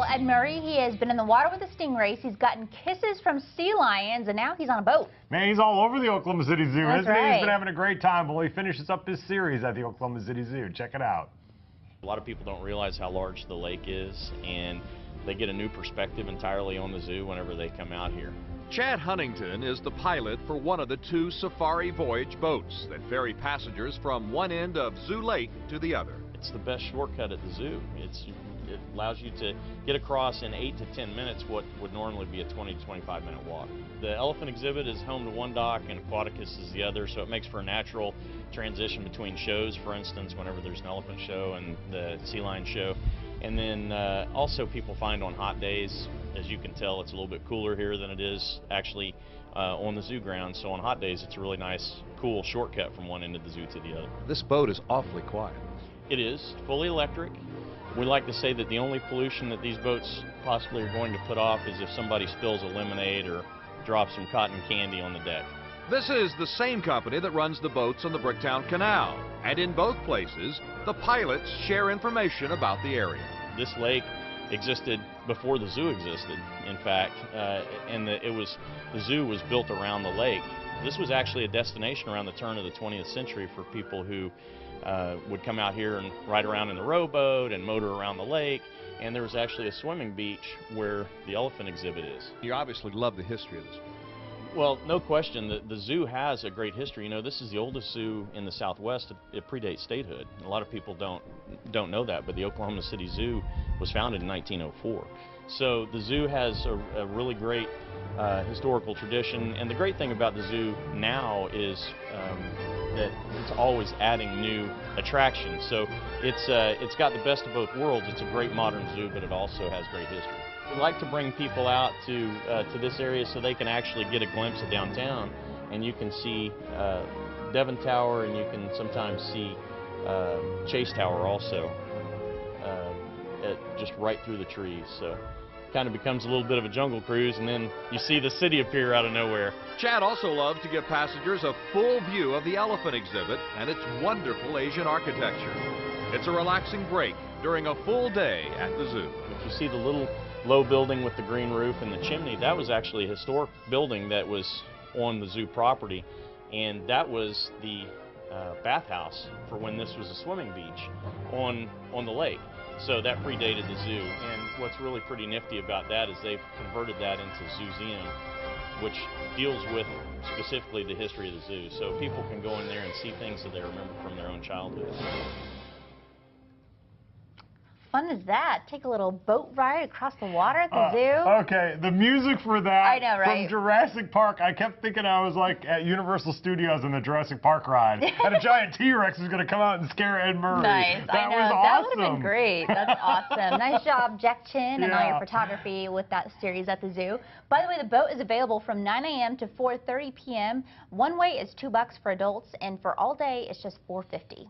Well, Ed Murray, he has been in the water with the stingrays. He's gotten kisses from sea lions, and now he's on a boat. Man, he's all over the Oklahoma City Zoo, That's isn't he? right. He's been having a great time while he finishes up his series at the Oklahoma City Zoo. Check it out. A lot of people don't realize how large the lake is, and they get a new perspective entirely on the zoo whenever they come out here. Chad Huntington is the pilot for one of the two safari voyage boats that ferry passengers from one end of Zoo Lake to the other. It's the best shortcut at the zoo. It allows you to get across in 8 to 10 minutes what would normally be a 20 to 25 minute walk. The elephant exhibit is home to one dock and Aquaticus is the other, so it makes for a natural transition between shows, for instance, whenever there's an elephant show and the sea lion show. And then also people find on hot days, as you can tell, it's a little bit cooler here than it is actually on the zoo grounds. So on hot days, it's a really nice, cool shortcut from one end of the zoo to the other. This boat is awfully quiet. It is fully electric. We like to say that the only pollution that these boats possibly are going to put off is if somebody spills a lemonade or drops some cotton candy on the deck. This is the same company that runs the boats on the Bricktown Canal, and in both places, the pilots share information about the area. This lake existed before the zoo existed, in fact, and the zoo was built around the lake. This was actually a destination around the turn of the 20th century for people who would come out here and ride around in the rowboat and motor around the lake, and there was actually a swimming beach where the elephant exhibit is. You obviously love the history of this. Well, no question, the zoo has a great history. You know, this is the oldest zoo in the Southwest. It predates statehood. A lot of people don't know that, but the Oklahoma City Zoo was founded in 1904. So the zoo has a really great historical tradition, and the great thing about the zoo now is that it's always adding new attractions. So it's got the best of both worlds. It's a great modern zoo, but it also has great history. We like to bring people out to this area so they can actually get a glimpse of downtown, and you can see Devon Tower, and you can sometimes see Chase Tower also, just right through the trees. So kind of becomes a little bit of a jungle cruise, and then you see the city appear out of nowhere. Chad also loves to give passengers a full view of the elephant exhibit and its wonderful Asian architecture. It's a relaxing break during a full day at the zoo. If you see the little low building with the green roof and the chimney, that was actually a historic building that was on the zoo property, and that was the bathhouse for when this was a swimming beach on the lake. So that predated the zoo, and what's really pretty nifty about that is they've converted that into Zooseum, which deals with specifically the history of the zoo. So people can go in there and see things that they remember from their own childhood. Fun is that? Take a little boat ride across the water at the zoo? Okay, the music for that I know, right? from Jurassic Park, I kept thinking I was like at Universal Studios in the Jurassic Park ride, and a giant T-Rex is going to come out and scare Ed Murray. Nice, That I know. was That awesome. would have been great. That's awesome. Nice job, Jack Chin, and all Yeah. your photography with that series at the zoo. By the way, the boat is available from 9 a.m. to 4:30 p.m. One way is $2 for adults, and for all day, it's just $4.50.